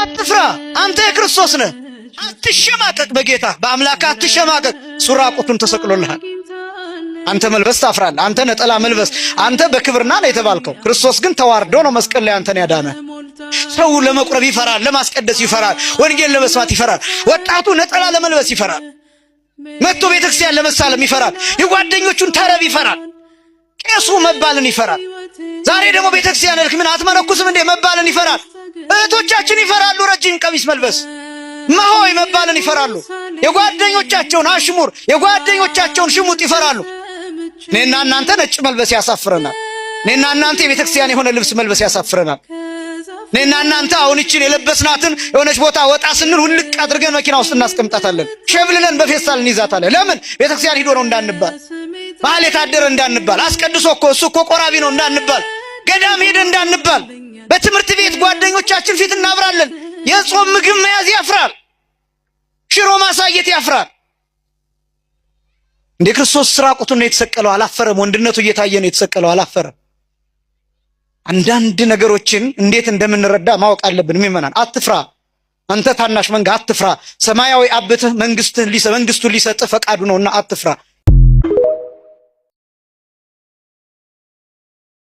አትፍራ፣ አንተ የክርስቶስ ነህ። አትሸማቀቅ፣ በጌታ በአምላክ አትሸማቀቅ። እሱ ራቁቱን ተሰቅሎልሃል። አንተ መልበስ ታፍራለህ። አንተ ነጠላ መልበስ፣ አንተ በክብርና ነው የተባልከው። ክርስቶስ ግን ተዋርዶ ነው መስቀል ላይ አንተን ያዳነ። ሰው ለመቁረብ ይፈራል፣ ለማስቀደስ ይፈራል፣ ወንጌል ለመስማት ይፈራል። ወጣቱ ነጠላ ለመልበስ ይፈራል፣ መጥቶ ቤተክርስቲያን ለመሳለም ይፈራል፣ የጓደኞቹን ተረብ ይፈራል፣ ቄሱ መባልን ይፈራል። ዛሬ ደግሞ ቤተክርስቲያን ልክ ምን አትመነኩስም እንዴ መባልን ይፈራል። እህቶቻችን ይፈራሉ ረጅም ቀሚስ መልበስ፣ መሆይ መባልን ይፈራሉ። የጓደኞቻቸውን አሽሙር፣ የጓደኞቻቸውን ሽሙጥ ይፈራሉ። እኔና እናንተ ነጭ መልበስ ያሳፍረናል። እኔና እናንተ የቤተክርስቲያን የሆነ ልብስ መልበስ ያሳፍረናል። እኔና እናንተ አሁን እቺን የለበስናትን የሆነች ቦታ ወጣ ስንል ሁልቅ አድርገን መኪና ውስጥ እናስቀምጣታለን። ሸብልለን በፌስታል እንይዛታለን። ለምን? ቤተክርስቲያን ሂዶ ነው እንዳንባል፣ ባህል የታደረ እንዳንባል፣ አስቀድሶ እኮ እሱ እኮ ቆራቢ ነው እንዳንባል፣ ገዳም ሄደ እንዳንባል። በትምህርት ቤት ጓደኞቻችን ፊት እናብራለን። የጾም ምግብ መያዝ ያፍራል። ሽሮ ማሳየት ያፍራል። እንደ ክርስቶስ ራቁቱን ነው የተሰቀለው፣ አላፈረም። ወንድነቱ እየታየ ነው የተሰቀለው፣ አላፈረም። አንዳንድ ነገሮችን እንዴት እንደምንረዳ ማወቅ አለብን። ምእመናን አትፍራ፣ አንተ ታናሽ መንጋ አትፍራ። ሰማያዊ አባትህ መንግስቱን ሊሰጥህ ፈቃዱ ነውና አትፍራ።